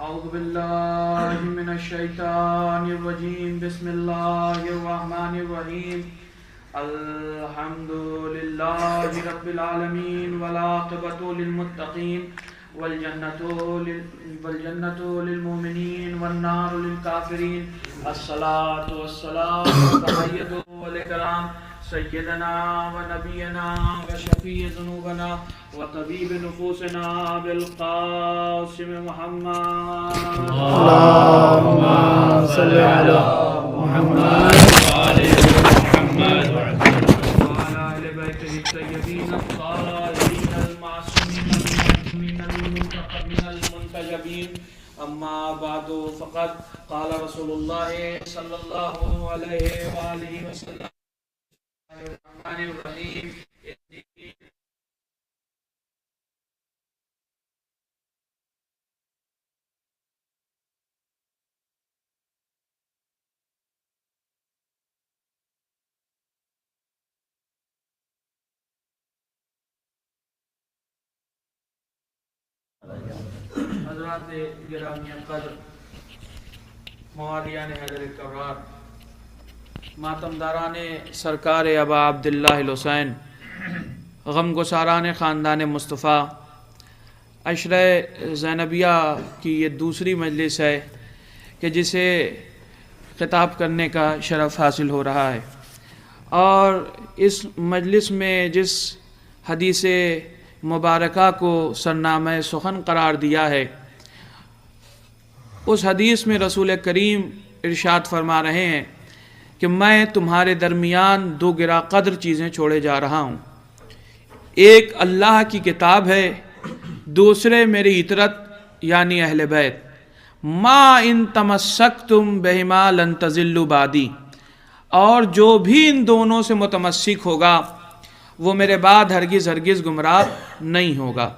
اعوذ باللہ من الشیطان الرجیم بسم اللہ الرحمن الرحیم الحمد للہ رب العالمین والعاقبۃ للمتقین والجنة للمؤمنین والنار للکافرین الصلاۃ والسلام والتحیۃ والاکرام سیدنا و نبینا و شفیع ذنوبنا و طبیب نفوسنا بالقاسم محمد اللهم صل على محمد وعلى محمد وعلى آل بیتہ الطیبین الطاہرین المعصومین من المنتجبین اما بعد فقد قال رسول اللہ صلی اللہ علیہ وآلہ وسلم الرحمن الرحیم حضرات گرامی قدر، موالیان حیدر کرار، ماتمداران سرکار ابا عبداللہ الحسین، غمگساران خاندان مصطفیٰ، عشرہ زینبیہ کی یہ دوسری مجلس ہے کہ جسے خطاب کرنے کا شرف حاصل ہو رہا ہے، اور اس مجلس میں جس حدیث مبارکہ کو سرنامہ سخن قرار دیا ہے، اس حدیث میں رسول کریم ارشاد فرما رہے ہیں کہ میں تمہارے درمیان دو گرا قدر چیزیں چھوڑے جا رہا ہوں، ایک اللہ کی کتاب ہے، دوسرے میری اطرت یعنی اہل بیت، ما ان تمسکتم بہما لن تضلوا بعدی، اور جو بھی ان دونوں سے متمسک ہوگا وہ میرے بعد ہرگز گمراہ نہیں ہوگا۔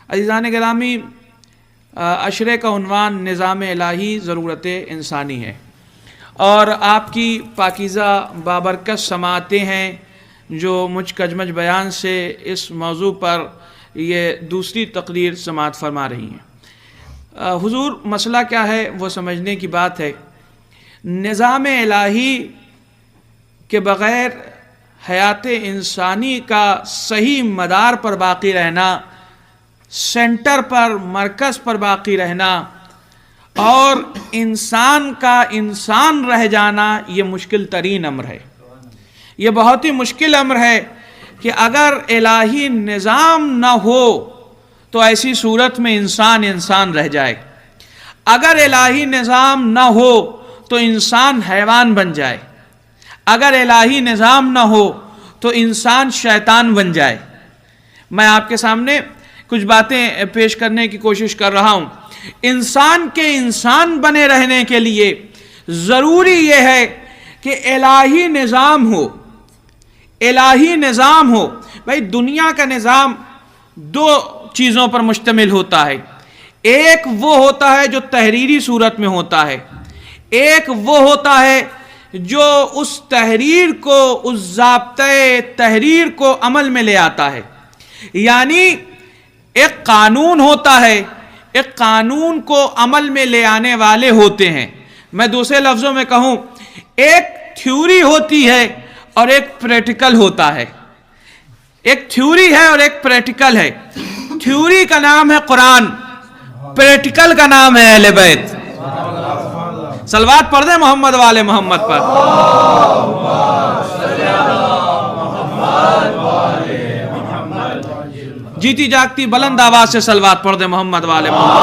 عزیزان گرامی، عشرے کا عنوان نظام الہی ضرورت انسانی ہے، اور آپ کی پاکیزہ بابرکت سماعتیں ہیں جو مجھ کجمج بیان سے اس موضوع پر یہ دوسری تقریر سماعت فرما رہی ہیں۔ حضور مسئلہ کیا ہے وہ سمجھنے کی بات ہے۔ نظام الہی کے بغیر حیات انسانی کا صحیح مدار پر باقی رہنا، سینٹر پر، مرکز پر باقی رہنا، اور انسان کا انسان رہ جانا، یہ مشکل ترین امر ہے۔ یہ بہت ہی مشکل امر ہے کہ اگر الہی نظام نہ ہو تو ایسی صورت میں انسان رہ جائے، اگر الہی نظام نہ ہو تو انسان حیوان بن جائے، اگر الہی نظام نہ ہو تو انسان شیطان بن جائے۔ میں آپ کے سامنے کچھ باتیں پیش کرنے کی کوشش کر رہا ہوں۔ انسان کے انسان بنے رہنے کے لیے ضروری یہ ہے کہ الہی نظام ہو، الہی نظام ہو۔ بھائی دنیا کا نظام دو چیزوں پر مشتمل ہوتا ہے، ایک وہ ہوتا ہے جو تحریری صورت میں ہوتا ہے، ایک وہ ہوتا ہے جو اس تحریر کو، اس ضابطۂ تحریر کو عمل میں لے آتا ہے۔ یعنی ایک قانون ہوتا ہے، ایک قانون کو عمل میں لے آنے والے ہوتے ہیں۔ میں دوسرے لفظوں میں کہوں، ایک تھیوری ہوتی ہے اور ایک پریکٹیکل ہوتا ہے، ایک تھیوری ہے اور ایک پریکٹیکل ہے۔ تھیوری کا نام ہے قرآن، پریکٹیکل کا نام ہے اہل بیت۔ صلوات پڑھ دیں محمد والے محمد پر۔ جیتی جاگتی بلند آواز سے صلوات پڑھ دیں محمد والے محمد۔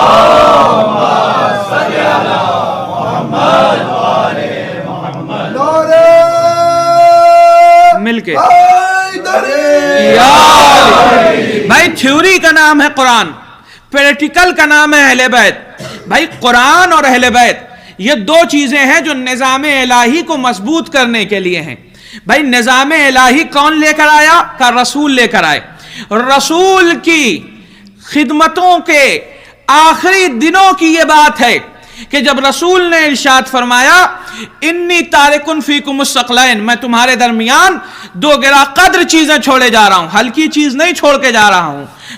مل کے بھائی، تھیوری کا نام ہے قرآن، پریکٹیکل کا نام ہے اہل بیت۔ بھائی قرآن اور اہل بیت یہ دو چیزیں ہیں جو نظام الہی کو مضبوط کرنے کے لیے ہیں۔ بھائی نظام الہی کون لے کر آیا؟ کہ رسول لے کر آئے۔ رسول کی خدمتوں کے آخری دنوں کی یہ بات ہے کہ جب رسول نے ارشاد فرمایا انی تارکن فیکم الثقلین، میں تمہارے درمیان دو گرا قدر چیزیں چھوڑے جا رہا ہوں، ہلکی چیز نہیں چھوڑ کے جا رہا ہوں،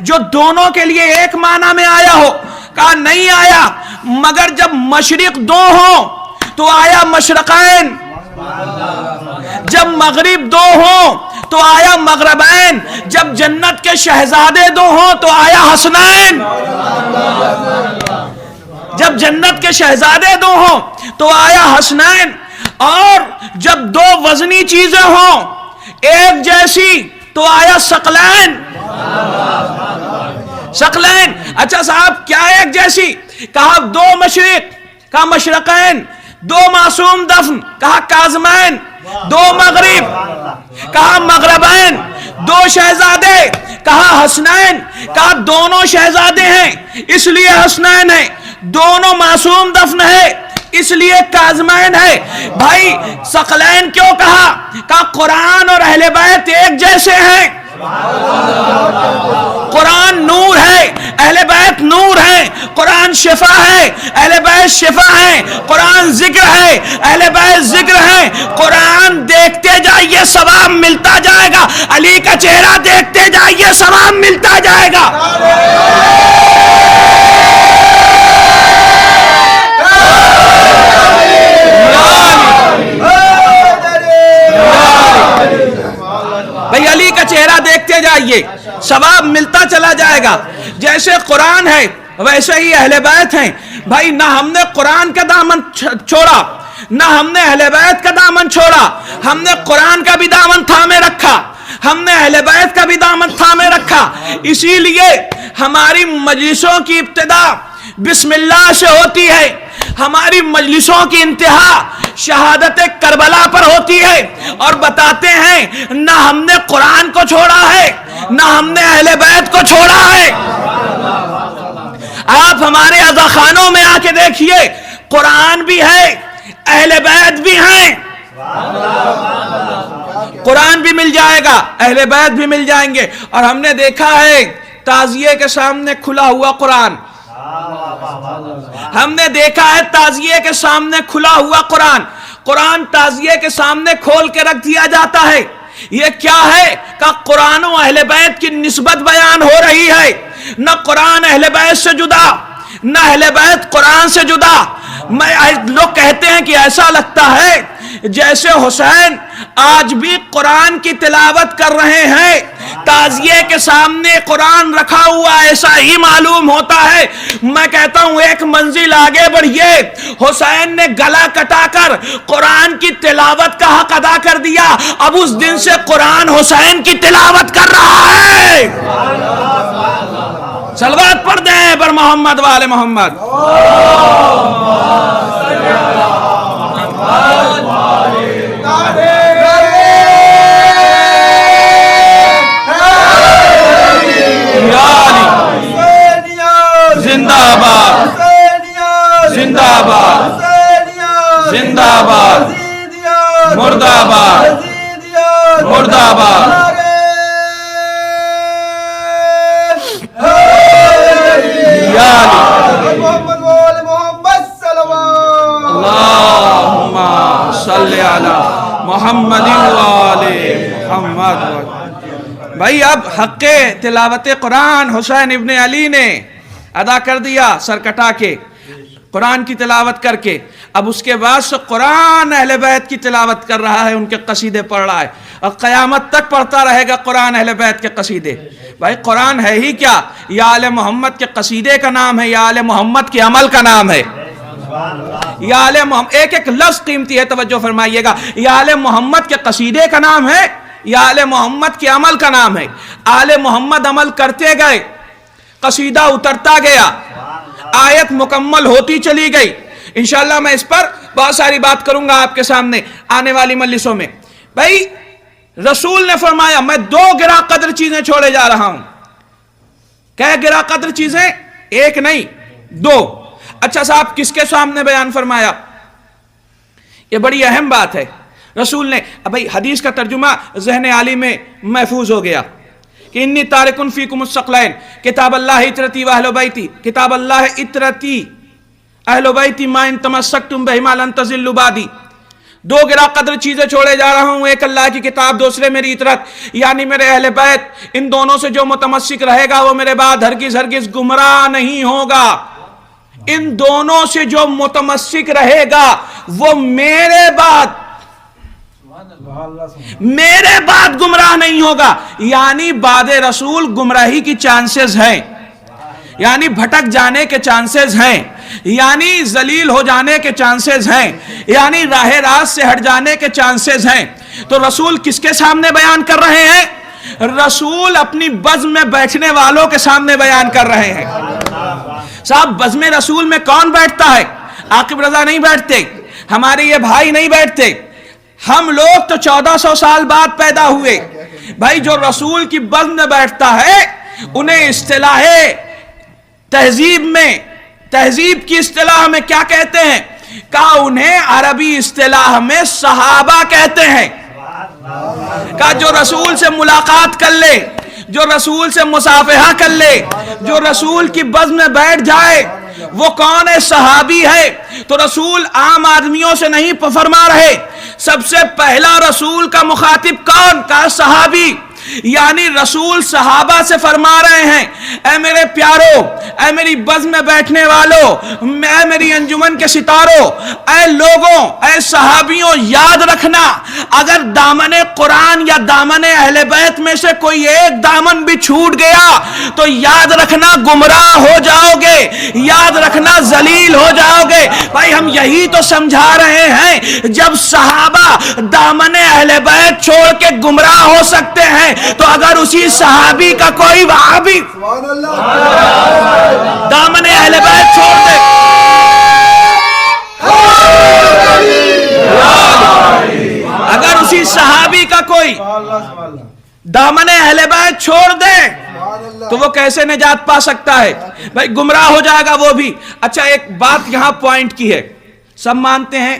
جو دونوں کے لیے ایک معنی میں آیا ہو؟ کہا نہیں آیا، مگر جب مشرق دو ہوں تو آیا مشرقین، جب مغرب دو ہوں تو آیا مغربین، جب جنت کے شہزادے دو ہوں تو آیا حسنین، جب جنت کے شہزادے دو ہوں تو آیا حسنین، اور جب دو وزنی چیزیں ہوں ایک جیسی تو آیا ثقلین، ثقلین۔ اچھا صاحب کیا ایک جیسی؟ کہا دو مشرق، کہا مشرقین، دو معصوم دفن، کہا کاظمین، دو مغرب، کہا مغربین، دو شہزادے، کہا حسنین، کہا دونوں شہزادے ہیں اس لیے حسنین ہے، دونوں معصوم دفن ہے اس لیے کاظمین ہے۔ بھائی ثقلین کیوں کہا؟ کہا قرآن اور اہل بیت ایک جیسے ہیں، قرآن نور ہے، اہل بیت نور ہے، قرآن شفا ہے، اہل بیت شفا ہے، قرآن ذکر ہے، اہل بیت ذکر ہے، قرآن دیکھتے جائیے ثواب ملتا جائے گا، علی کا چہرہ دیکھتے جائیے ثواب ملتا جائے گا۔ بھئی علی کا چہرہ دیکھتے جائیے ثواب ملتا چلا جائے گا۔ جیسے قرآن ہے ویسے ہی اہل بیت ہیں۔ بھائی نہ ہم نے قرآن کا دامن چھوڑا نہ ہم نے اہل بیت کا دامن چھوڑا، ہم نے قرآن کا بھی دامن تھامے رکھا، ہم نے اہل بیت کا بھی دامن تھامے رکھا۔ اسی لیے ہماری مجلسوں کی ابتدا بسم اللہ سے ہوتی ہے، ہماری مجلسوں کی انتہا شہادت کربلا پر ہوتی ہے، اور بتاتے ہیں نہ ہم نے قرآن کو چھوڑا ہے نہ ہم نے اہل بیت کو چھوڑا ہے۔ آپ ہمارے عزا خانوں میں آ کے دیکھیے، قرآن بھی ہے اہل بیت بھی ہیں، قرآن بھی مل جائے گا اہل بیت بھی مل جائیں گے۔ اور ہم نے دیکھا ہے تعزیے کے سامنے کھلا ہوا قرآن، ہم نے دیکھا ہے تعزیے کے سامنے کھلا ہوا قرآن، قرآن تعزیے کے سامنے کھول کے رکھ دیا جاتا ہے۔ یہ کیا ہے کہ قرآن و اہل بیت کی نسبت بیان ہو رہی ہے، نہ قرآن اہل بیت سے جدا نہ اہل بیت قرآن سے جدا۔ لوگ کہتے ہیں کہ ایسا لگتا ہے جیسے حسین آج بھی قرآن کی تلاوت کر رہے ہیں، تعزیے کے سامنے قرآن رکھا ہوا ایسا ہی معلوم ہوتا ہے۔ میں کہتا ہوں ایک منزل آگے بڑھیے، حسین نے گلا کٹا کر قرآن کی تلاوت کا حق ادا کر دیا، اب اس دن سے قرآن حسین کی تلاوت کر رہا ہے۔ صلوات پڑھ دیں پر محمد والے محمد۔ زندہ باد زندہ باد زندہ باد مردہ باد مردہ باد۔ اللہم صلی علی محمد وآلِ محمد۔ بھائی اب حق تلاوت قرآن حسین ابن علی نے ادا کر دیا، سر کٹا کے قرآن کی تلاوت کر کے، اب اس کے بعد سے قرآن اہل بیت کی تلاوت کر رہا ہے، ان کے قصیدے پڑھ رہا ہے، اور قیامت تک پڑھتا رہے گا قرآن اہل بیت کے قصیدے۔ بھائی قرآن ہے ہی کیا؟ یا آل محمد کے قصیدے کا نام ہے، یا آل محمد کے عمل کا نام ہے۔ یا آل محمد، ایک ایک لفظ قیمتی ہے، توجہ فرمائیے گا۔ یا آل محمد کے قصیدے کا نام ہے، یا آل محمد کے عمل کا نام ہے۔ آل محمد عمل کرتے گئے، قصیدہ اترتا گیا، آیت مکمل ہوتی چلی گئی۔ انشاءاللہ میں اس پر بہت ساری بات کروں گا آپ کے سامنے آنے والی مجلسوں میں۔ بھائی رسول نے فرمایا میں 2 گراں قدر چیزیں چھوڑے جا رہا ہوں۔ کیا گراں قدر چیزیں؟ ایک نہیں 2۔ اچھا صاحب کس کے سامنے بیان فرمایا؟ یہ بڑی اہم بات ہے۔ رسول نے بھائی حدیث کا ترجمہ ذہن عالی میں محفوظ ہو گیا کہ انی تارکن فیکم الثقلین، کتاب اللہ اطرتی و اہل بیتی، کتاب اللہ اطرتی اہل بیتی ما ان تمسکتم بہما لن تضلوا بعدی۔ دو گرا قدر چیزیں چھوڑے جا رہا ہوں، ایک اللہ کی کتاب، دوسرے میری اطرت، یعنی میرے اہل بیت۔ ان دونوں سے جو متمسک رہے گا وہ میرے بعد ہرگز ہرگز گمراہ نہیں ہوگا۔ ان دونوں سے جو متمسک رہے گا وہ میرے بعد گمراہ نہیں ہوگا، یعنی بعد رسول گمراہی کی چانسز ہیں، یعنی بھٹک جانے کے چانسز ہیں، یعنی ذلیل ہو جانے کے چانسز ہیں، یعنی راہ راست سے ہٹ جانے کے چانسز ہیں۔ تو رسول کس کے سامنے بیان کر رہے ہیں؟ رسول اپنی بزم میں بیٹھنے والوں کے سامنے بیان کر رہے ہیں۔ صاحب بزم رسول میں کون بیٹھتا ہے؟ عاقب رضا نہیں بیٹھتے، ہمارے یہ بھائی نہیں بیٹھتے، ہم لوگ تو 1400 سال بعد پیدا ہوئے۔ بھائی جو رسول کی بزم میں بیٹھتا ہے انہیں اصطلاح تہذیب کی اصطلاح میں کیا کہتے ہیں؟ کہا انہیں عربی اصطلاح میں صحابہ کہتے ہیں۔ کہا جو رسول سے ملاقات کر لے، جو رسول سے مصافحہ کر لے، جو رسول کی بزم میں بیٹھ جائے، وہ کون ہے؟ صحابی ہے۔ تو رسول عام آدمیوں سے نہیں فرما رہے، سب سے پہلا رسول کا مخاطب کون؟ کہا صحابی، یعنی رسول صحابہ سے فرما رہے ہیں، اے میرے پیارو، اے میری بزم میں بیٹھنے والوں، اے میری انجمن کے ستاروں، اے لوگوں، اے صحابیوں، یاد رکھنا اگر دامن قرآن یا دامن اہل بیت میں سے کوئی ایک دامن بھی چھوٹ گیا تو یاد رکھنا گمراہ ہو جاؤ گے، یاد رکھنا ذلیل ہو جاؤ گے۔ بھائی ہم یہی تو سمجھا رہے ہیں، جب صحابہ دامن اہل بیت چھوڑ کے گمراہ ہو سکتے ہیں تو اگر اسی صحابی کا کوئی وہابی دامن اہل بیت چھوڑ دے، اگر اسی صحابی کا کوئی دامن اہل بیت چھوڑ دے تو وہ کیسے نجات پا سکتا ہے؟ بھائی گمراہ ہو جائے گا وہ بھی۔ اچھا ایک بات یہاں پوائنٹ کی ہے، سب مانتے ہیں،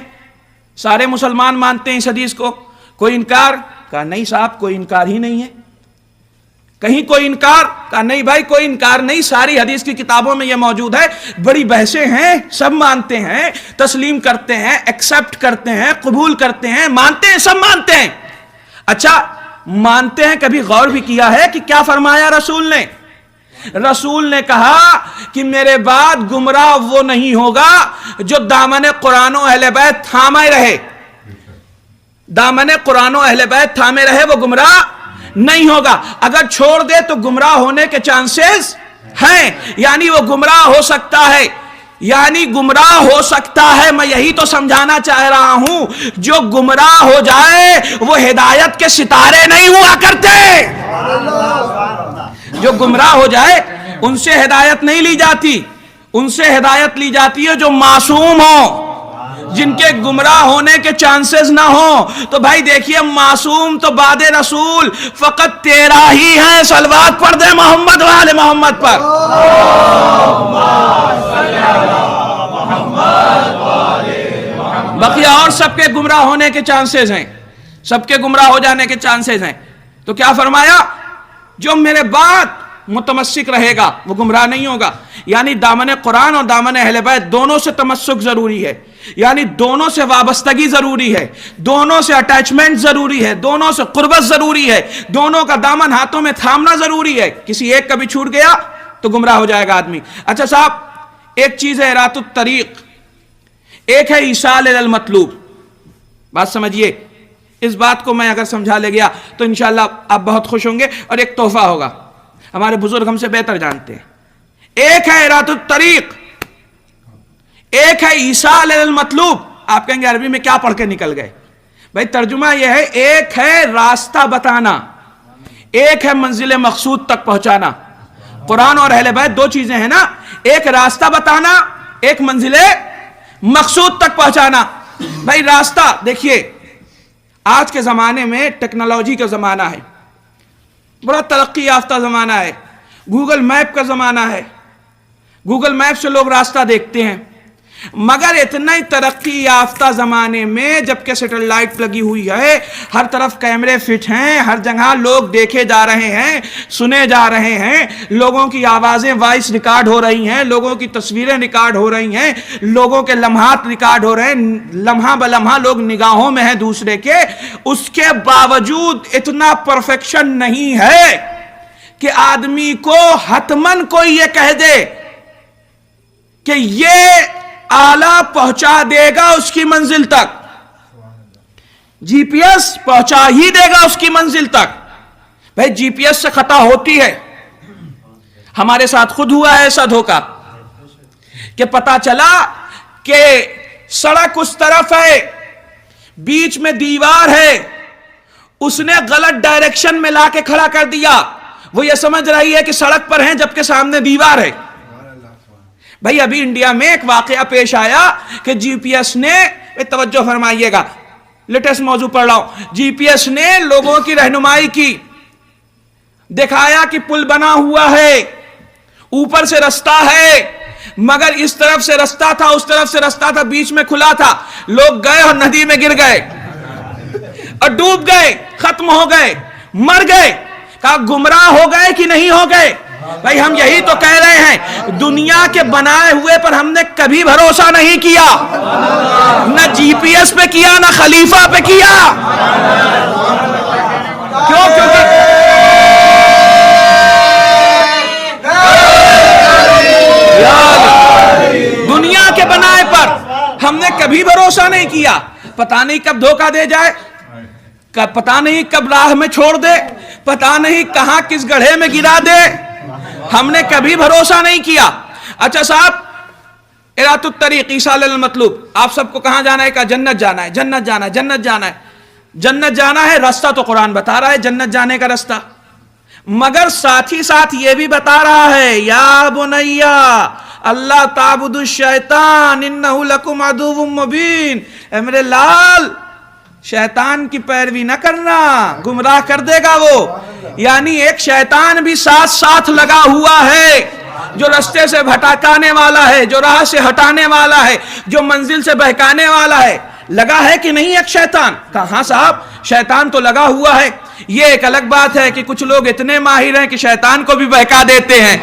سارے مسلمان مانتے ہیں اس حدیث کو، کوئی انکار؟ کہا نہیں صاحب کوئی انکار ہی نہیں ہے۔ کہیں کوئی انکار؟ کہا نہیں بھائی کوئی انکار نہیں، ساری حدیث کی کتابوں میں یہ موجود ہے، بڑی بحثیں ہیں، سب مانتے ہیں، تسلیم کرتے ہیں، ایکسپٹ کرتے ہیں، قبول کرتے ہیں، مانتے ہیں، سب مانتے ہیں۔ اچھا مانتے ہیں، کبھی غور بھی کیا ہے کہ کیا فرمایا رسول نے؟ رسول نے کہا کہ میرے بعد گمراہ وہ نہیں ہوگا جو دامن قرآن و اہل بیت تھامے رہے، دامن قرآن و اہل بیت تھامے رہے، وہ گمراہ نہیں ہوگا۔ اگر چھوڑ دے تو گمراہ ہونے کے چانسز ہیں، یعنی وہ گمراہ ہو سکتا ہے، یعنی گمراہ ہو سکتا ہے۔ میں یہی تو سمجھانا چاہ رہا ہوں، جو گمراہ ہو جائے وہ ہدایت کے ستارے نہیں ہوا کرتے، جو گمراہ ہو جائے ان سے ہدایت نہیں لی جاتی، ان سے ہدایت لی جاتی ہے جو معصوم ہو، جن کے گمراہ ہونے کے چانسز نہ ہوں۔ تو بھائی دیکھیے معصوم تو بعد رسول فقط تیرا ہی ہے، صلوات پڑھ دے محمد و آل محمد پر۔ بقیہ اور سب کے گمراہ ہونے کے چانسز ہیں، سب کے گمراہ ہو جانے کے چانسز ہیں۔ تو کیا فرمایا؟ جو میرے بعد متمسک رہے گا وہ گمراہ نہیں ہوگا، یعنی دامن قرآن اور دامن اہل بیت دونوں سے تمسک ضروری ہے، یعنی دونوں سے وابستگی ضروری ہے، دونوں سے اٹیچمنٹ ضروری ہے، دونوں سے قربت ضروری ہے، دونوں کا دامن ہاتھوں میں تھامنا ضروری ہے۔ کسی ایک کا بھی چھوٹ گیا تو گمراہ ہو جائے گا آدمی۔ اچھا صاحب ایک چیز ہے ارات الطریق، ایک ہے ایصال الی المطلوب۔ بات سمجھیے، اس بات کو میں اگر سمجھا لے گیا تو انشاءاللہ آپ بہت خوش ہوں گے، اور ایک تحفہ ہوگا، ہمارے بزرگ ہم سے بہتر جانتے ہیں۔ ایک ہے ارات الطریق، ایک ہے ایصال الی المطلوب۔ آپ کہیں گے عربی میں کیا پڑھ کے نکل گئے؟ بھائی ترجمہ یہ ہے، ایک ہے راستہ بتانا، ایک ہے منزل مقصود تک پہنچانا۔ قرآن اور اہل بیت دو چیزیں ہیں نا، ایک راستہ بتانا، ایک منزل مقصود تک پہنچانا۔ بھائی راستہ دیکھیے، آج کے زمانے میں ٹیکنالوجی کا زمانہ ہے، بڑا ترقی یافتہ زمانہ ہے، گوگل میپ کا زمانہ ہے، گوگل میپ سے لوگ راستہ دیکھتے ہیں۔ مگر اتنا ہی ترقی یافتہ زمانے میں جبکہ سیٹلائٹ لگی ہوئی ہے، ہر طرف کیمرے فٹ ہیں، ہر جگہ لوگ دیکھے جا رہے ہیں، سنے جا رہے ہیں، لوگوں کی آوازیں وائس ریکارڈ ہو رہی ہیں، لوگوں کی تصویریں ریکارڈ ہو رہی ہیں، لوگوں کے لمحات ریکارڈ ہو رہے ہیں، لمحہ بلمحہ لوگ نگاہوں میں ہیں دوسرے کے، اس کے باوجود اتنا پرفیکشن نہیں ہے کہ آدمی کو حتماً کوئی یہ کہہ دے کہ یہ آلہ پہنچا دے گا اس کی منزل تک، جی پی ایس پہنچا ہی دے گا اس کی منزل تک۔ بھائی جی پی ایس سے خطا ہوتی ہے، ہمارے ساتھ خود ہوا ہے ایسا دھوکہ کہ پتا چلا کہ سڑک اس طرف ہے، بیچ میں دیوار ہے، اس نے غلط ڈائریکشن میں لا کے کھڑا کر دیا، وہ یہ سمجھ رہی ہے کہ سڑک پر ہیں جبکہ سامنے دیوار ہے۔ بھائی ابھی انڈیا میں ایک واقعہ پیش آیا کہ جی پی ایس نے، توجہ فرمائیے گا لیٹسٹ موضوع پڑھ رہا ہوں، جی پی ایس نے لوگوں کی رہنمائی کی، دکھایا کہ پل بنا ہوا ہے، اوپر سے رستہ ہے، مگر اس طرف سے رستہ تھا، اس طرف سے رستہ تھا، بیچ میں کھلا تھا، لوگ گئے اور ندی میں گر گئے اور ڈوب گئے، ختم ہو گئے، مر گئے۔ کہا گمراہ ہو گئے کہ نہیں ہو گئے؟ بھائی ہم یہی تو کہہ رہے ہیں، دنیا کے بنائے ہوئے پر ہم نے کبھی بھروسہ نہیں کیا، نہ جی پی ایس پہ کیا، نہ خلیفہ پہ کیا۔ کیوں؟ کیونکہ دنیا کے بنائے پر ہم نے کبھی بھروسہ نہیں کیا، پتہ نہیں کب دھوکہ دے جائے، پتہ نہیں کب راہ میں چھوڑ دے، پتہ نہیں کہاں کس گڑھے میں گرا دے، ہم نے کبھی بھروسہ نہیں کیا۔ اچھا صاحب، ارات الطریق عیسیٰ للمطلوب، آپ سب کو کہاں جانا ہے؟ کہا جنت جانا ہے، جنت جانا ہے، جنت جانا ہے، جنت جانا ہے، راستہ تو قرآن بتا رہا ہے جنت جانے کا راستہ، مگر ساتھ ہی ساتھ یہ بھی بتا رہا ہے یا بنیا اللہ تعبدوا الشیطان انہ لکم عدو مبین، اے میرے لال شیطان کی پیروی نہ کرنا، گمراہ کر دے گا وہ۔ یعنی ایک شیطان بھی ساتھ ساتھ لگا ہوا ہے، جو رستے سے بھٹکانے والا ہے، جو راہ سے ہٹانے والا ہے، جو منزل سے بہکانے والا ہے۔ لگا ہے کہ نہیں ایک شیطان؟ کہاں صاحب، شیطان تو لگا ہوا ہے۔ یہ ایک الگ بات ہے کہ کچھ لوگ اتنے ماہر ہیں کہ شیطان کو بھی بہکا دیتے ہیں،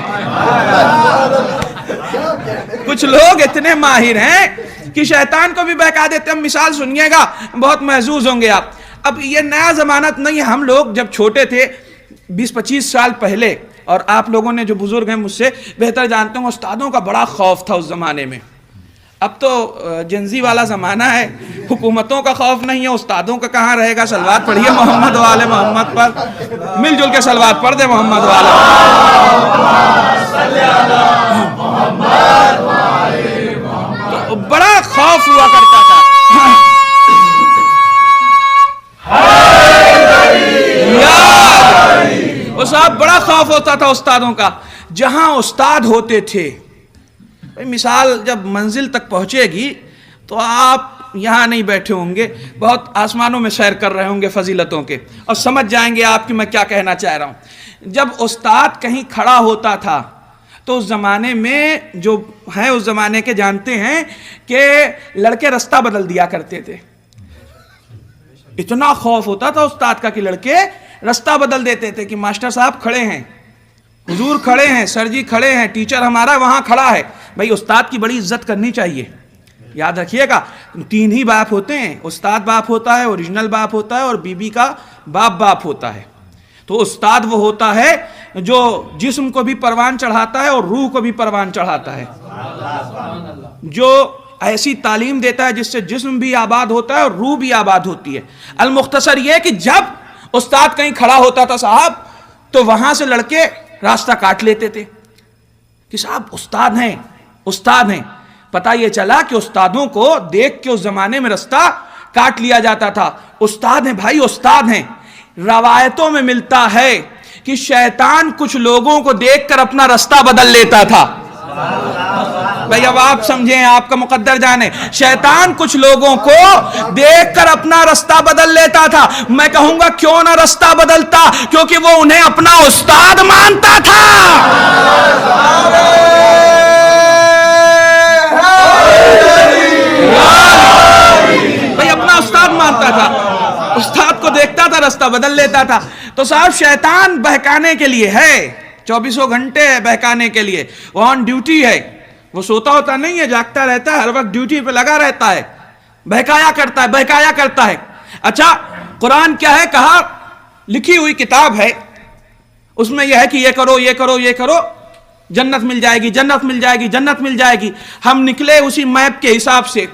کچھ لوگ اتنے ماہر ہیں کہ شیطان کو بھی بہکا دیتے ہیں۔ مثال سنیے گا، بہت محظوظ ہوں گے آپ۔ اب یہ نیا زمانت نہیں ہے، ہم لوگ جب چھوٹے تھے 20-25 سال پہلے، اور آپ لوگوں نے جو بزرگ ہیں مجھ سے بہتر جانتے ہوں، استادوں کا بڑا خوف تھا اس زمانے میں۔ اب تو جنزی والا زمانہ ہے، حکومتوں کا خوف نہیں ہے، استادوں کا کہاں رہے گا۔ صلوات پڑھیے محمد والے محمد پر، مل جل کے صلوات پڑھ دے محمد والے۔ تو بڑا خوف ہوا کرتا تھا، وہ صاحب بڑا خوف ہوتا تھا استادوں کا۔ جہاں استاد ہوتے تھے، مثال جب منزل تک پہنچے گی تو آپ یہاں نہیں بیٹھے ہوں گے، بہت آسمانوں میں سیر کر رہے ہوں گے فضیلتوں کے، اور سمجھ جائیں گے آپ کہ میں کیا کہنا چاہ رہا ہوں۔ جب استاد کہیں کھڑا ہوتا تھا تو اس زمانے میں جو ہیں اس زمانے کے جانتے ہیں کہ لڑکے رستہ بدل دیا کرتے تھے، اتنا خوف ہوتا تھا استاد کا کہ لڑکے رستہ بدل دیتے تھے کہ ماسٹر صاحب کھڑے ہیں، حضور کھڑے ہیں، سر جی کھڑے ہیں، ٹیچر ہمارا وہاں کھڑا ہے۔ بھائی استاد کی بڑی عزت کرنی چاہیے، یاد رکھیے گا، 3 ہی باپ ہوتے ہیں، استاد باپ ہوتا ہے، اوریجنل باپ ہوتا ہے، اور بی بی کا باپ ہوتا ہے۔ تو استاد وہ ہوتا ہے جو جسم کو بھی پروان چڑھاتا ہے اور روح کو بھی پروان چڑھاتا ہے، جو ایسی تعلیم دیتا ہے جس سے جسم بھی آباد ہوتا ہے اور روح بھی آباد ہوتی ہے۔ المختصر یہ کہ جب استاد کہیں کھڑا ہوتا تھا صاحب تو وہاں سے لڑکے راستہ کاٹ لیتے تھے کہ صاحب استاد ہیں، استاد ہیں۔ پتہ یہ چلا کہ استادوں کو دیکھ کے اس زمانے میں رستہ کاٹ لیا جاتا تھا۔ استاد ہیں بھائی، استاد ہیں۔ روایتوں میں ملتا ہے کہ شیطان کچھ لوگوں کو دیکھ کر اپنا رستہ بدل لیتا تھا۔ بھائی اب آپ سمجھیں، آپ کا مقدر جانے، شیطان کچھ لوگوں کو دیکھ کر اپنا رستہ بدل لیتا تھا۔ میں کہوں گا کیوں نہ رستہ بدلتا، کیونکہ وہ انہیں اپنا استاد مانتا تھا۔ بھائی اپنا استاد مانتا تھا، استاد کو دیکھتا تھا رستہ بدل لیتا تھا. تو صاحب شیطان بہکانے کے لیے ہے، 24 گھنٹے ہے بہکانے کے لیے، وہ آن ڈیوٹی ہے، وہ سوتا ہوتا نہیں ہے، جاگتا رہتا ہے، ہر وقت ڈیوٹی پہ لگا رہتا ہے، بہکایا کرتا ہے. اچھا قرآن کیا ہے؟ کہا لکھی ہوئی کتاب ہے، اس میں یہ ہے کہ یہ کرو یہ کرو یہ کرو، جنت مل جائے گی جنت مل جائے گی جنت مل جائے گی. ہم نکلے اسی میپ کے حساب سے،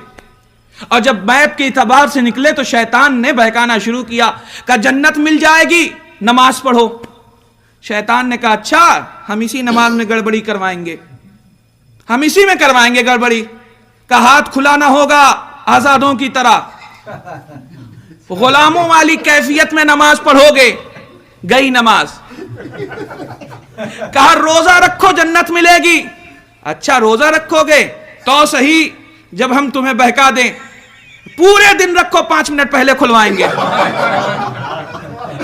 اور جب میپ کے اعتبار سے نکلے تو شیطان نے بہکانا شروع کیا، کہا جنت مل جائے گی نماز پڑھو. شیطان نے کہا اچھا ہم اسی نماز میں گڑبڑی کروائیں گے، ہم اسی میں کروائیں گے گڑبڑی. کا ہاتھ کھلا نہ ہوگا آزادوں کی طرح، غلاموں والی کیفیت میں نماز پڑھو گے. گئی نماز. کہا روزہ رکھو جنت ملے گی. اچھا روزہ رکھو گے تو صحیح، جب ہم تمہیں بہکا دیں پورے دن رکھو 5 منٹ پہلے کھلوائیں گے.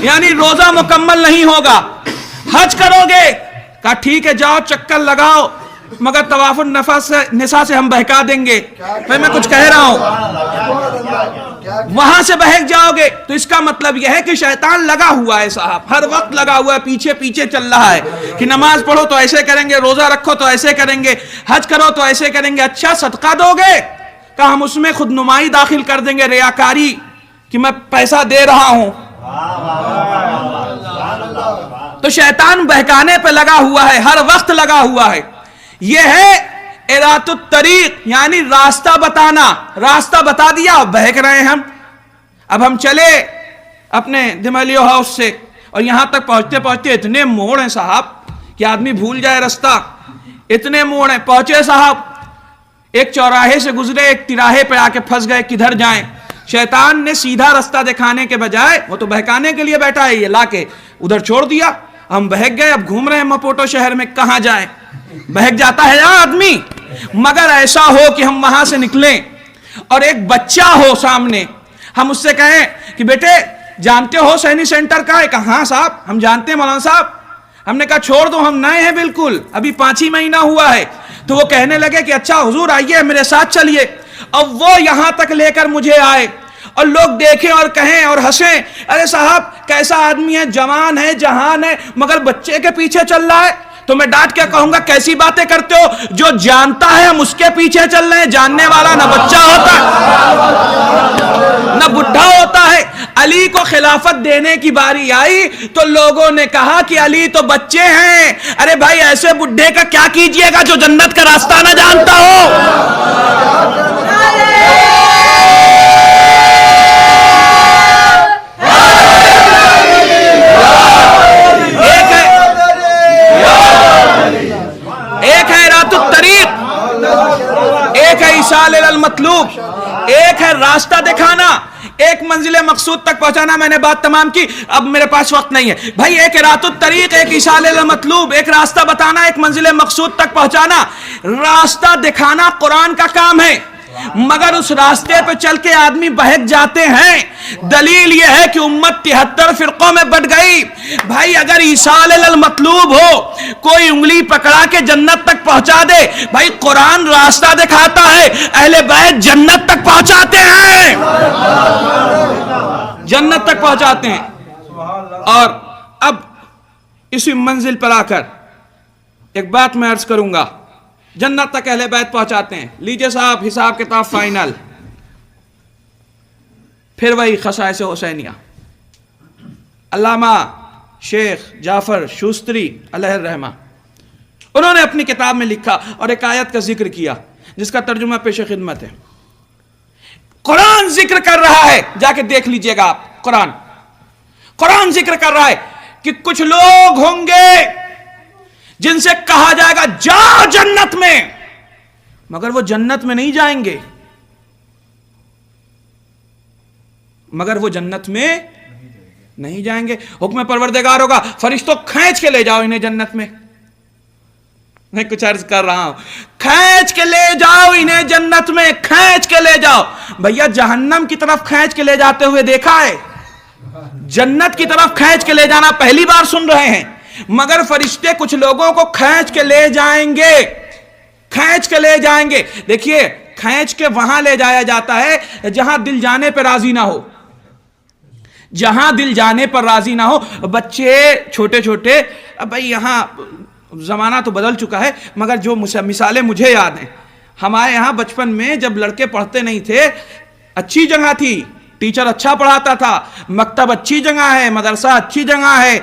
یعنی روزہ مکمل نہیں ہوگا. حج کرو گے؟ کہا ٹھیک ہے جاؤ چکر لگاؤ، مگر طواف النساء سے ہم بہکا دیں گے. بھائی میں کچھ کہہ رہا ہوں، وہاں سے بہک جاؤ گے. تو اس کا مطلب یہ ہے کہ شیطان لگا ہوا ہے صاحب، ہر وقت لگا ہوا ہے، پیچھے پیچھے چل رہا ہے کہ نماز پڑھو تو ایسے کریں گے، روزہ رکھو تو ایسے کریں گے، حج کرو تو ایسے کریں گے. اچھا صدقہ دو گے؟ کہ ہم اس میں خود نمائی داخل کر دیں گے، ریاکاری، کہ میں پیسہ دے رہا ہوں. تو شیطان بہکانے پہ لگا ہوا ہے، ہر وقت لگا ہوا ہے. یہ ہے ارات الطریق، یعنی راستہ بتانا. راستہ بتا دیا اور بہک رہے ہیں ہم. اب ہم چلے اپنے دملیو ہاؤس سے اور یہاں تک پہنچتے پہنچتے اتنے موڑ ہیں صاحب کہ آدمی بھول جائے رستہ. اتنے موڑ ہیں، پہنچے صاحب ایک چوراہے سے گزرے، ایک تراہے پہ آ کے پھنس گئے، کدھر جائیں. شیطان نے سیدھا رستہ دکھانے کے بجائے، وہ تو بہکانے کے لیے بیٹھا ہے، یہ لا کے ادھر چھوڑ دیا. ہم بہک گئے، اب گھوم رہے ہیں مپوٹو شہر میں، کہاں جائیں. بہک جاتا ہے آدمی. مگر ایسا ہو کہ ہم وہاں سے نکلیں اور ایک بچہ ہو سامنے، ہم اس سے کہیں کہ بیٹے جانتے ہو سینی سینٹر کا ہے؟ کہا ہاں صاحب ہم جانتے ہیں مولانا صاحب. ہم نے کہا چھوڑ دو ہم نئے ہیں بالکل، ابھی 5 ہی مہینہ ہوا ہے. تو وہ کہنے لگے کہ اچھا حضور آئیے میرے ساتھ چلیے. اب وہ یہاں تک لے کر مجھے آئے اور لوگ دیکھیں اور کہیں اور ہنسیں، ارے صاحب کیسا آدمی ہے، جوان ہے جہان ہے مگر بچے کے پیچھے چل رہا ہے. تو میں ڈانٹ کے کہوں گا کیسی باتیں کرتے ہو، جو جانتا ہے ہم اس کے پیچھے چل رہے ہیں. جاننے والا نہ بچہ ہوتا ہے نہ بڈھا ہوتا ہے. علی کو خلافت دینے کی باری آئی تو لوگوں نے کہا کہ علی تو بچے ہیں. ارے بھائی ایسے بڈھے کا کیا کیجئے گا جو جنت کا راستہ نہ جانتا ہو. ایک ہے رات الطریق، ایک ہے ایصال المطلوب، ایک ہے راستہ دکھانا، ایک منزل مقصود تک پہنچانا. میں نے بات تمام کی، اب میرے پاس وقت نہیں ہے. بھائی ایک رات الطریق، ایک ایصال المطلوب، ایک راستہ بتانا، ایک منزل مقصود تک پہنچانا. راستہ دکھانا قرآن کا کام ہے، مگر اس راستے پہ چل کے آدمی بہک جاتے ہیں. دلیل یہ ہے کہ امت 73 فرقوں میں بٹ گئی. بھائی اگر ایصال المطلوب ہو، کوئی انگلی پکڑا کے جنت تک پہنچا دے، بھائی قرآن راستہ دکھاتا ہے، اہل بیت جنت تک پہنچاتے ہیں، جنت تک پہنچاتے ہیں. اور اب اسی منزل پر آ کر ایک بات میں عرض کروں گا، جنت تک اہل بیت پہنچاتے ہیں. لیجئے صاحب حساب کتاب فائنل. پھر وہی خصائص حسینیہ. علامہ شیخ جعفر شوستری علیہ الرحمہ، انہوں نے اپنی کتاب میں لکھا اور ایک آیت کا ذکر کیا جس کا ترجمہ پیش خدمت ہے. قرآن ذکر کر رہا ہے، جا کے دیکھ لیجئے گا آپ. قرآن ذکر کر رہا ہے کہ کچھ لوگ ہوں گے جن سے کہا جائے گا جاؤ جنت میں، مگر وہ جنت میں نہیں جائیں گے، مگر وہ جنت میں نہیں جائیں گے. حکم پروردگار ہوگا فرشتوں کھینچ کے لے جاؤ انہیں جنت میں. میں کچھ عرض کر رہا ہوں، کھینچ کے لے جاؤ انہیں جنت میں، کھینچ کے لے جاؤ. بھیا جہنم کی طرف کھینچ کے لے جاتے ہوئے دیکھا ہے؟ جنت کی طرف کھینچ کے لے جانا پہلی بار سن رہے ہیں. مگر فرشتے کچھ لوگوں کو کھینچ کے لے جائیں گے، کھینچ کے لے جائیں گے. دیکھیے کھینچ کے وہاں لے جایا جاتا ہے جہاں دل جانے پہ راضی نہ ہو، جہاں دل جانے پر راضی نہ ہو۔ بچے چھوٹے چھوٹے، اب بھائی یہاں زمانہ تو بدل چکا ہے مگر جو مثالیں مجھے یاد ہیں، ہمارے یہاں بچپن میں جب لڑکے پڑھتے نہیں تھے، اچھی جگہ تھی، ٹیچر اچھا پڑھاتا تھا، مکتب اچھی جگہ ہے، مدرسہ اچھی جگہ ہے،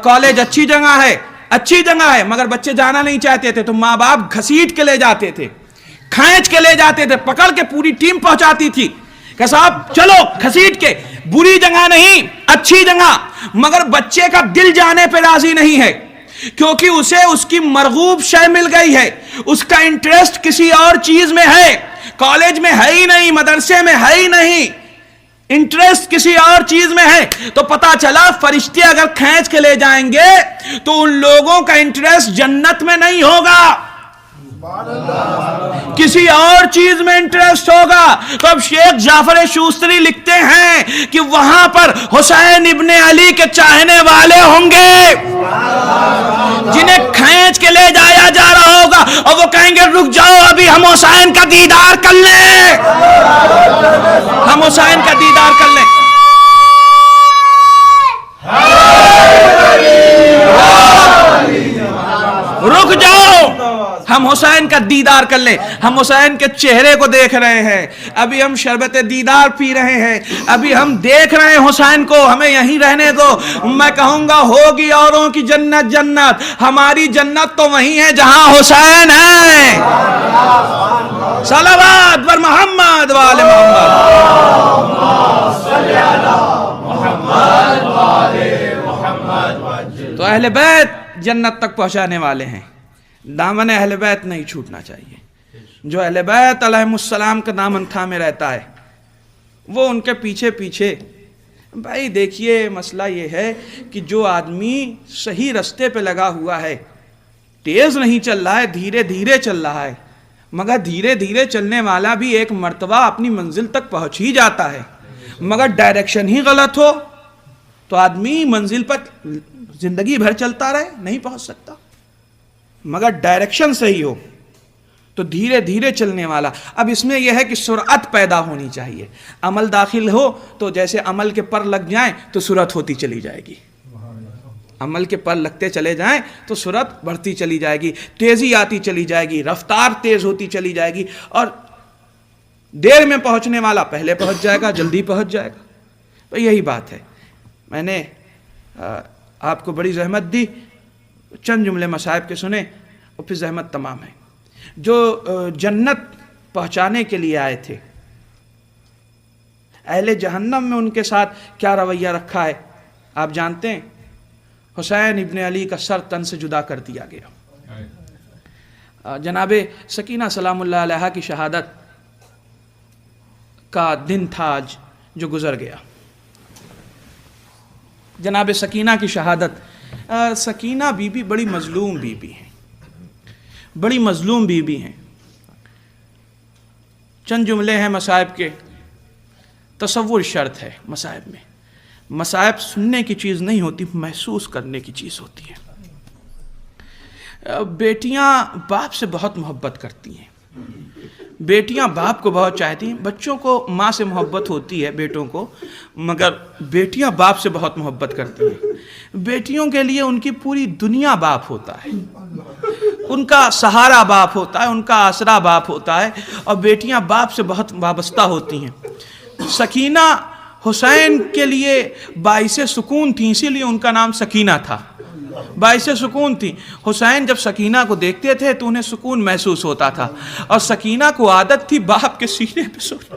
کالج اچھی جگہ ہے، اچھی جگہ ہے، مگر بچے جانا نہیں چاہتے تھے تو ماں باپ گھسیٹ کے لے جاتے تھے، کھینچ کے لے جاتے تھے، پکڑ کے پوری ٹیم پہنچاتی تھی کہ صاحب چلو گھسیٹ کے، بری جگہ نہیں اچھی جگہ، مگر بچے کا دل جانے پہ راضی نہیں ہے کیونکہ اسے اس کی مرغوب شے مل گئی ہے، اس کا انٹرسٹ کسی اور چیز میں ہے، کالج میں ہے ہی نہیں، مدرسے میں ہے ہی نہیں، انٹرسٹ کسی اور چیز میں ہے۔ تو پتا چلا فرشتے اگر کھینچ کے لے جائیں گے تو ان لوگوں کا انٹرسٹ جنت میں نہیں ہوگا، کسی اور چیز میں انٹرسٹ ہوگا۔ تو اب شیخ جعفر شوستری لکھتے ہیں کہ وہاں پر حسین ابن علی کے چاہنے والے ہوں گے جنہیں کھینچ کے لے جایا جا رہا ہوگا اور وہ کہیں گے رک جاؤ ابھی ہم حسین کا دیدار کر لیں، ہم حسین کا دیدار کر لیں۔ رک جاؤ ہم حسین کا دیدار کر لیں، ہم حسین کے چہرے کو دیکھ رہے ہیں، ابھی ہم شربت دیدار پی رہے ہیں، ابھی ہم دیکھ رہے ہیں حسین کو، ہمیں یہیں رہنے دو۔ میں کہوں گا ہوگی اوروں کی جنت جنت، ہماری جنت تو وہیں ہے جہاں حسین ہے۔ صلوات بر محمد وآل محمد۔ تو اہل بیت جنت تک پہنچانے والے ہیں، دامن اہل بیت نہیں چھوٹنا چاہیے۔ جو اہل بیت علیہ السلام کا دامن تھامے رہتا ہے وہ ان کے پیچھے پیچھے۔ بھائی دیکھیے مسئلہ یہ ہے کہ جو آدمی صحیح رستے پہ لگا ہوا ہے، تیز نہیں چل رہا ہے، دھیرے دھیرے چل رہا ہے، مگر دھیرے دھیرے چلنے والا بھی ایک مرتبہ اپنی منزل تک پہنچ ہی جاتا ہے، مگر ڈائریکشن ہی غلط ہو تو آدمی منزل پر زندگی بھر چلتا رہے نہیں پہنچ سکتا، مگر ڈائریکشن صحیح ہو تو دھیرے دھیرے چلنے والا۔ اب اس میں یہ ہے کہ سرعت پیدا ہونی چاہیے، عمل داخل ہو تو جیسے عمل کے پر لگ جائیں تو سرعت ہوتی چلی جائے گی، عمل کے پر لگتے چلے جائیں تو سرعت بڑھتی چلی جائے گی، تیزی آتی چلی جائے گی، رفتار تیز ہوتی چلی جائے گی، اور دیر میں پہنچنے والا پہلے پہنچ جائے گا، جلدی پہنچ جائے گا۔ تو یہی بات ہے۔ میں نے آپ کو بڑی زحمت دی، چند جملے مصائب کے سنے اور پھر زحمت تمام ہے۔ جو جنت پہنچانے کے لیے آئے تھے، اہل جہنم میں ان کے ساتھ کیا رویہ رکھا ہے آپ جانتے ہیں؟ حسین ابن علی کا سر تن سے جدا کر دیا گیا۔ جناب سکینہ سلام اللہ علیہا کی شہادت کا دن تھا آج جو گزر گیا۔ جناب سکینہ کی شہادت، سکینہ بی بی بڑی مظلوم بی بی ہیں، بڑی مظلوم بی بی ہیں۔ چند جملے ہیں مصائب کے۔ تصور شرط ہے مصائب میں، مصائب سننے کی چیز نہیں ہوتی، محسوس کرنے کی چیز ہوتی ہے۔ بیٹیاں باپ سے بہت محبت کرتی ہیں، بیٹیاں باپ کو بہت چاہتی ہیں، بچوں کو ماں سے محبت ہوتی ہے بیٹوں کو، مگر بیٹیاں باپ سے بہت محبت کرتی ہیں۔ بیٹیوں کے لیے ان کی پوری دنیا باپ ہوتا ہے، ان کا سہارا باپ ہوتا ہے، ان کا آسرا باپ ہوتا ہے، اور بیٹیاں باپ سے بہت وابستہ ہوتی ہیں۔ سکینہ حسین کے لیے باعث سکون تھی، اسی لیے ان کا نام سکینہ تھا، باعث سکون تھی۔ حسین جب سکینہ کو دیکھتے تھے تو انہیں سکون محسوس ہوتا تھا، اور سکینہ کو عادت تھی باپ کے سینے پہ سونا۔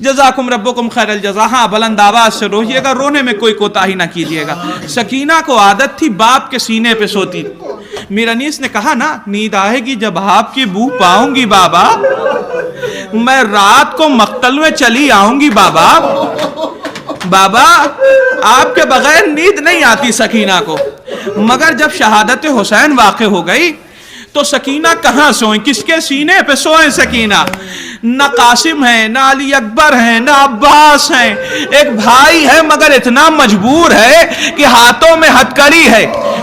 جزاکم ربکم خیر الجزا، ہاں بلند آواز سے روئیے گا، رونے میں کوئی کوتاہی نہ کیجیے گا۔ سکینہ کو عادت تھی باپ کے سینے پہ سوتی۔ میر انیس نے کہا نا، نیند آئے گی جب آپ کی بو پاؤں گی بابا، میں رات کو مقتل میں چلی آؤں گی بابا۔ بابا آپ کے بغیر نیند نہیں آتی سکینہ کو، مگر جب شہادت حسین واقع ہو گئی تو سکینہ کہاں سوئیں، کس کے سینے پہ سوئیں سکینہ؟ نہ قاسم ہے، نہ علی اکبر ہیں، نہ عباس ہیں، ایک بھائی ہے مگر اتنا مجبور ہے کہ ہاتھوں میں ہتکڑی ہے،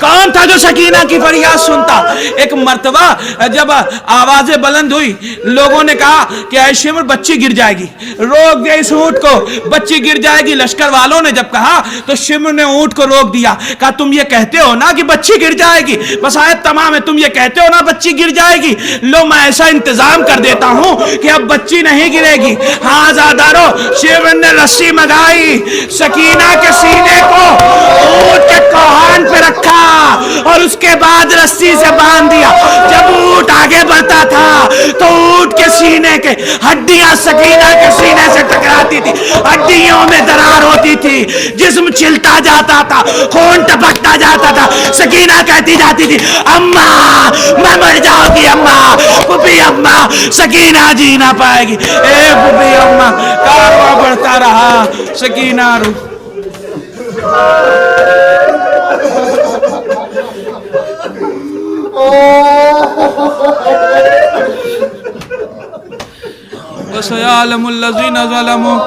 کون تھا جو سکینہ کی فریاد سنتا؟ ایک مرتبہ جب آوازیں بلند ہوئی، لوگوں نے کہا کہ اے شمر بچی گر جائے گی، روک دے اس اونٹ کو، بچی گر جائے گی۔ لشکر والوں نے جب کہا تو شمر نے اونٹ کو روک دیا، کہا تم یہ کہتے ہو نا کہ بچی گر جائے گی، بس آیت تمام ہے، تم یہ کہتے ہو نا بچی گر جائے گی، لو میں ایسا انتظام کر دیتا ہوں کہ اب بچی نہیں گرے گی۔ ہاں زادارو، شمر نے رسی منگائی، سکینہ کے سینے کو اونٹ کے کوہان پہ رکھا اور اس کے بعد رسی سے باندھ دیا۔ جب اونٹ آگے بڑھتا تھا تو اونٹ کے سینے کے ہڈیاں سکینہ کے سینے سے ٹکراتی تھی، ہڈیوں میں درار ہوتی تھی، جسم چھلتا جاتا تھا، خون ٹپکتا جاتا تھا۔ سکینہ کہتی جاتی تھی اماں میں مر جاؤں گی، اماں پھوپھی اماں، سکینہ جی نہ پائے گی، اے پھوپھی اماں۔ کارواں بڑھتا رہا، سکینہ رو وَسَيَعْلَمُ الَّذِينَ ظَلَمُوا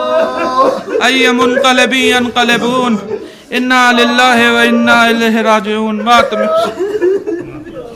أَيَّ مُنْقَلَبٍ يَنْقَلِبُونَ إِنَّا لِلَّهِ وَإِنَّا إِلَيْهِ رَاجِعُونَ۔